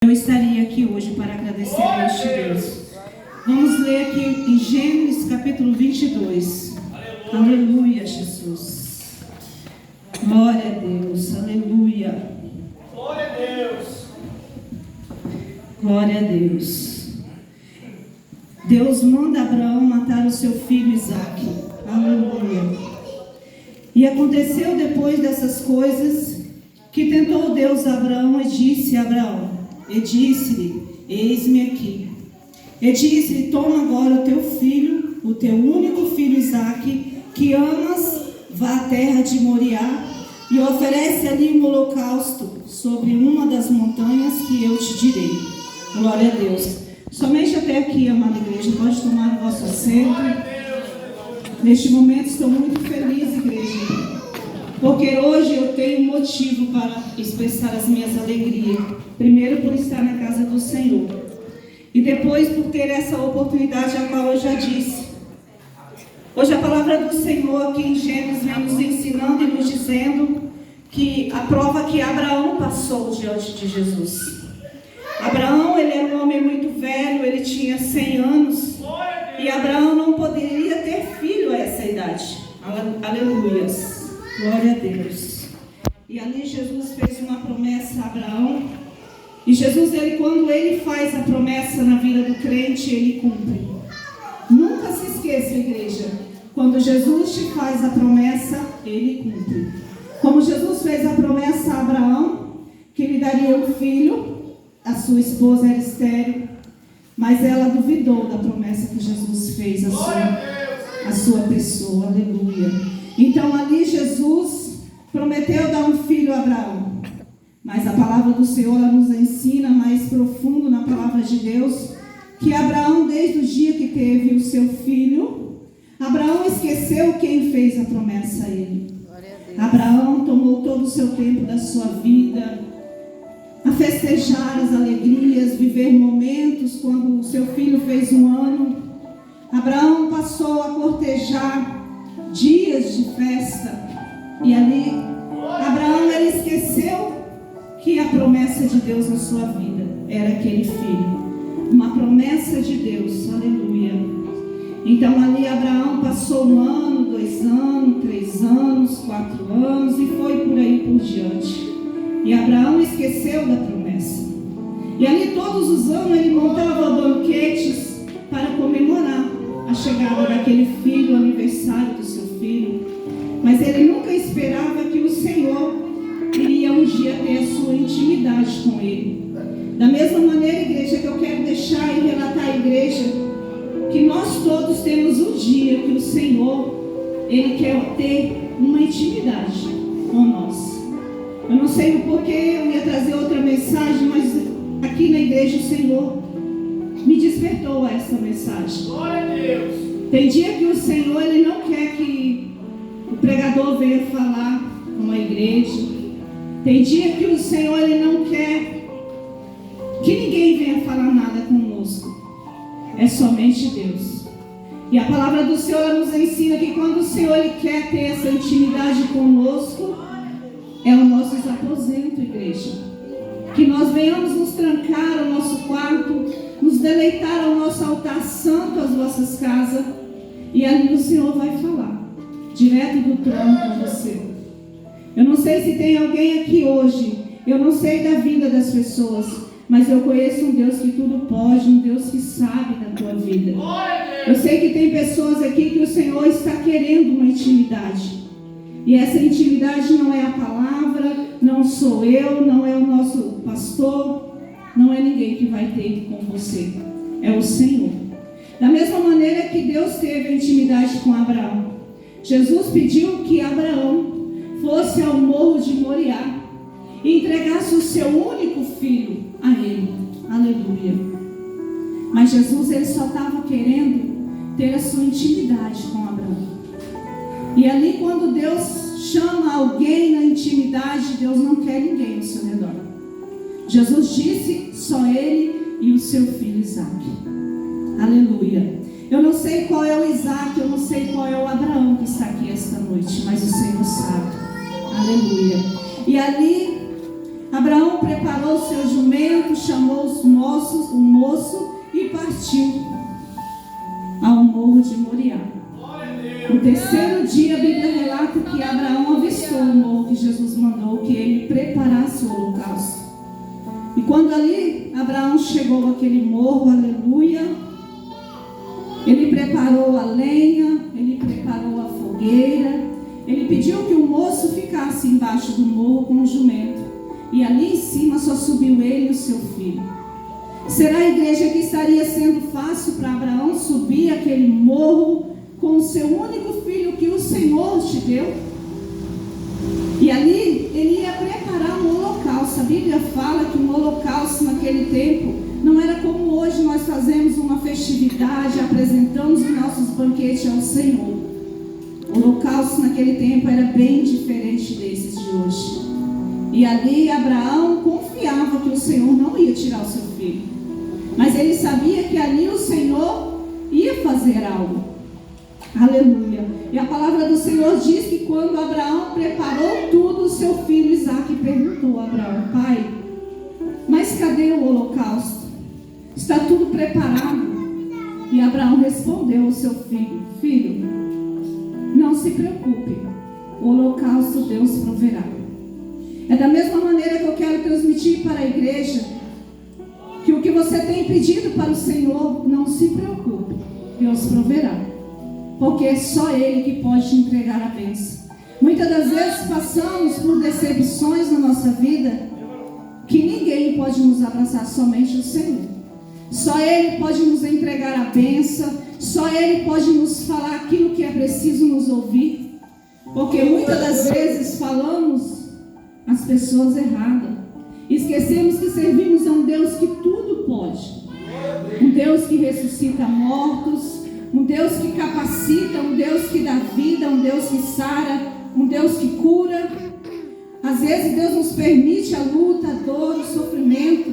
Eu estaria aqui hoje para agradecer a este Deus. Vamos ler aqui em Gênesis capítulo 22. Aleluia, Jesus. Glória a Deus, aleluia. Glória a Deus. Glória a Deus. Deus manda Abraão matar o seu filho Isaque. Aleluia. E aconteceu depois dessas coisas que tentou Deus a Abraão e disse a Abraão, e disse-lhe, eis-me aqui. E disse-lhe, toma agora o teu filho, o teu único filho Isaque, que amas, vá à terra de Moriá, e oferece ali um holocausto sobre uma das montanhas que eu te direi. Glória a Deus. Somente até aqui, amada igreja, pode tomar o vosso assento. Neste momento estou muito feliz, igreja, porque hoje eu tenho motivo para expressar as minhas alegrias. Primeiro por estar na casa do Senhor, e depois por ter essa oportunidade a qual eu já disse. Hoje a palavra do Senhor aqui em Gênesis vem nos ensinando e nos dizendo que a prova que Abraão passou diante de Jesus. Abraão, ele era um homem muito velho, ele tinha 100 anos, e Abraão não poderia ter filho a essa idade. Aleluias, glória a Deus. E ali Jesus fez uma promessa a Abraão, e Jesus, quando ele faz a promessa na vida do crente, ele cumpre. Nunca se esqueça, igreja, quando Jesus te faz a promessa, ele cumpre. Como Jesus fez a promessa a Abraão, que lhe daria um filho, a sua esposa era estéril, mas ela duvidou da promessa que Jesus fez à sua pessoa, aleluia. Então ali Jesus prometeu dar um filho a Abraão, mas a palavra do Senhor ela nos ensina mais profundo na palavra de Deus, que Abraão, desde o dia que teve o seu filho, Abraão esqueceu quem fez a promessa a ele. Abraão tomou todo o seu tempo da sua vida a festejar as alegrias, viver momentos. Quando o seu filho fez 1 ano, Abraão passou a cortejar dias de festa, e ali Abraão ele esqueceu que a promessa de Deus na sua vida era aquele filho, uma promessa de Deus, aleluia. Então ali Abraão passou 1 ano, 2 anos, 3 anos, 4 anos, e foi por aí por diante. E Abraão esqueceu da promessa. E ali todos os anos ele montava banquetes para comemorar a chegada daquele filho, o aniversário do seu filho. Mas ele nunca esperava que o Senhor iria um dia ter a sua intimidade com ele. Da mesma maneira, igreja, que eu quero deixar e relatar à igreja, que nós todos temos um dia que o Senhor, ele quer ter uma intimidade com nós. Eu não sei o porquê, eu ia trazer outra mensagem, mas aqui na igreja o Senhor me despertou a essa mensagem. Glória a Deus. Tem dia que o Senhor ele não quer que o pregador venha falar com a igreja. Tem dia que o Senhor ele não quer que ninguém venha falar nada conosco. É somente Deus. E a palavra do Senhor nos ensina que quando o Senhor ele quer ter essa intimidade conosco, é o nosso aposento, igreja. Que nós venhamos nos trancar ao nosso quarto, nos deleitar ao nosso altar santo, às vossas casas, e ali o Senhor vai falar direto do trono com você. Eu não sei se tem alguém aqui hoje, eu não sei da vida das pessoas, mas eu conheço um Deus que tudo pode, um Deus que sabe da tua vida. Eu sei que tem pessoas aqui que o Senhor está querendo uma intimidade. E essa intimidade não é a palavra, não sou eu, não é o nosso pastor, não é ninguém que vai ter com você, é o Senhor. Da mesma maneira que Deus teve a intimidade com Abraão, Jesus pediu que Abraão fosse ao morro de Moriá e entregasse o seu único filho a ele, aleluia. Mas Jesus ele só estava querendo ter a sua intimidade com Abraão. E ali quando Deus chama alguém na intimidade, Deus não quer ninguém ao seu redor. Jesus disse, só ele e o seu filho Isaque. Aleluia. Eu não sei qual é o Isaque, eu não sei qual é o Abraão que está aqui esta noite, mas o Senhor sabe. Aleluia. E ali Abraão preparou o seu jumento, chamou o moço e partiu ao morro de Moriá. No terceiro dia, a Bíblia relata que Abraão avistou o morro que Jesus mandou que ele preparasse o holocausto. E quando ali Abraão chegou àquele morro, aleluia, ele preparou a lenha, ele preparou a fogueira, ele pediu que o moço ficasse embaixo do morro com o jumento. E ali em cima só subiu ele e o seu filho. Será a igreja que estaria sendo fácil para Abraão subir aquele morro com o seu único filho que o Senhor te deu? E ali ele ia preparar um holocausto. A Bíblia fala que um holocausto naquele tempo não era como hoje nós fazemos uma festividade, apresentamos os nossos banquetes ao Senhor. O holocausto naquele tempo era bem diferente desses de hoje. E ali Abraão confiava que o Senhor não ia tirar o seu filho, mas ele sabia que ali o Senhor ia fazer algo. Aleluia. E a palavra do Senhor diz que quando Abraão preparou tudo, o seu filho Isaque perguntou a Abraão: pai, mas cadê o holocausto? Está tudo preparado? E Abraão respondeu ao seu filho: filho, não se preocupe, o holocausto Deus proverá. É da mesma maneira que eu quero transmitir para a igreja que o que você tem pedido para o Senhor, não se preocupe, Deus proverá, porque é só Ele que pode te entregar a bênção. Muitas das vezes passamos por decepções na nossa vida que ninguém pode nos abraçar, somente o Senhor. Só Ele pode nos entregar a bênção, só Ele pode nos falar aquilo que é preciso nos ouvir, porque muitas das vezes falamos as pessoas erradas. Esquecemos que servimos a um Deus que tudo pode. Um Deus que ressuscita mortos, um Deus que capacita, um Deus que dá vida, um Deus que sara, um Deus que cura. Às vezes Deus nos permite a luta, a dor, o sofrimento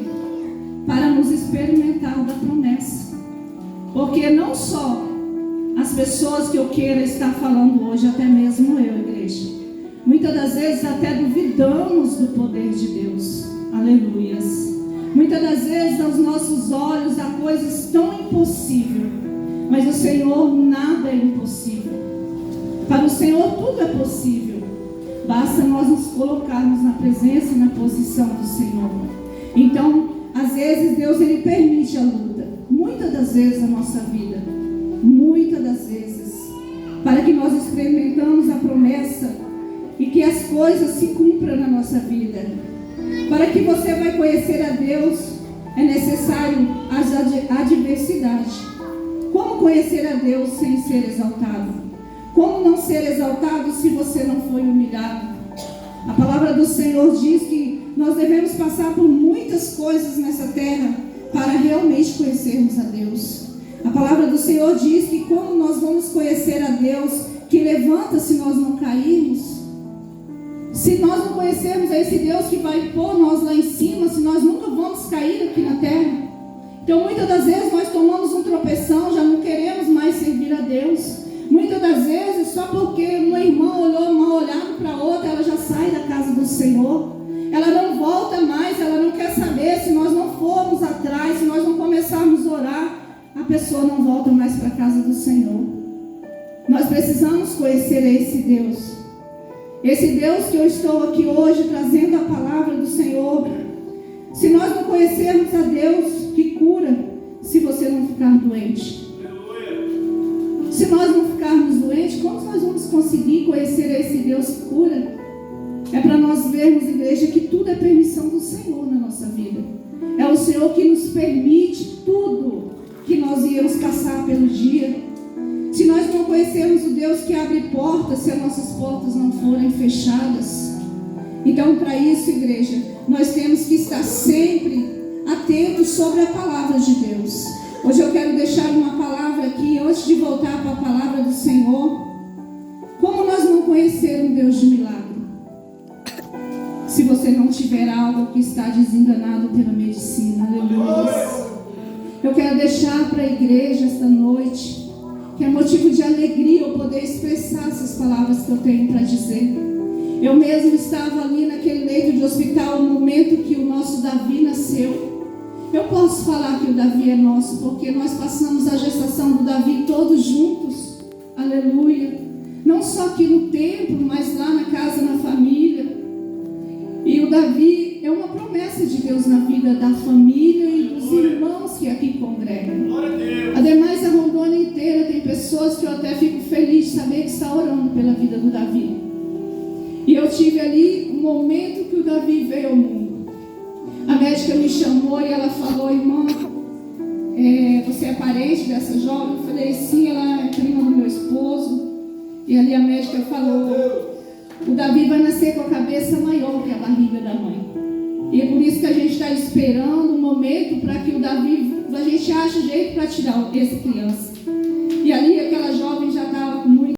para nos experimentar da promessa. Porque não só as pessoas que eu queira estar falando hoje, até mesmo eu, igreja, muitas das vezes até duvidamos do poder de Deus. Aleluias. Muitas das vezes aos nossos olhos há coisas tão impossíveis, mas o Senhor nada é impossível. Para o Senhor tudo é possível. Basta nós nos colocarmos na presença e na posição do Senhor. Então, às vezes Deus ele permite a luta, muitas das vezes na nossa vida, muitas das vezes, para que nós experimentamos a promessa e que as coisas se cumpram na nossa vida. Para que você vai conhecer a Deus, é necessário a adversidade. Como conhecer a Deus sem ser exaltado? Como não ser exaltado se você não foi humilhado? A palavra do Senhor diz que nós devemos passar por muitas coisas nessa terra para realmente conhecermos a Deus. A palavra do Senhor diz que como nós vamos conhecer a Deus, que levanta se nós não cairmos. Se nós não conhecermos a esse Deus que vai pôr nós lá em cima, se nós nunca vamos cair aqui na terra. Então muitas das vezes nós tomamos um tropeção, já não queremos mais servir a Deus. Muitas das vezes só porque uma irmã olhou mal olhado para outra, ela já sai da casa do Senhor. Ela não volta mais, ela não quer saber. Se nós não formos atrás, se nós não começarmos a orar, a pessoa não volta mais para a casa do Senhor. Nós precisamos conhecer esse Deus. Esse Deus que eu estou aqui hoje trazendo a palavra do Senhor. Se nós não conhecermos a Deus que cura, se você não ficar doente. Se nós não ficarmos doentes, como nós vamos conseguir conhecer esse Deus que cura? É para nós vermos, igreja, que tudo é permissão do Senhor na nossa vida. É o Senhor que nos permite tudo que nós iremos passar pelo dia. Se nós não conhecermos o Deus que abre portas, se as nossas portas não forem fechadas. Então, para isso, igreja, nós temos que estar sempre atentos sobre a palavra de Deus. Hoje eu quero deixar uma palavra aqui, antes de voltar para a palavra do Senhor. Como nós não conhecer um Deus de milagre? Se você não tiver algo que está desenganado pela medicina. Aleluia. Eu quero deixar para a igreja esta noite que é motivo de alegria eu poder expressar essas palavras que eu tenho para dizer. Eu mesmo estava ali naquele leito de hospital no momento que o nosso Davi nasceu. Eu posso falar que o Davi é nosso, porque nós passamos a gestação do Davi todos juntos. Aleluia. Não só aqui no templo, mas lá na casa, na família. E o Davi é uma promessa de Deus na vida da família e dos irmãos que aqui congregam. Ademais, a Rondônia inteira tem pessoas que eu até fico feliz de saber que está orando pela vida do Davi. E eu tive ali um momento que o Davi veio ao mundo. A médica me chamou e ela falou: irmã, você é parente dessa jovem? Eu falei: sim, ela é prima do meu esposo. E ali a médica falou: o Davi vai nascer com a cabeça maior que a barriga da mãe. E é por isso que a gente está esperando um momento para que o Davi, a gente ache jeito para tirar essa criança.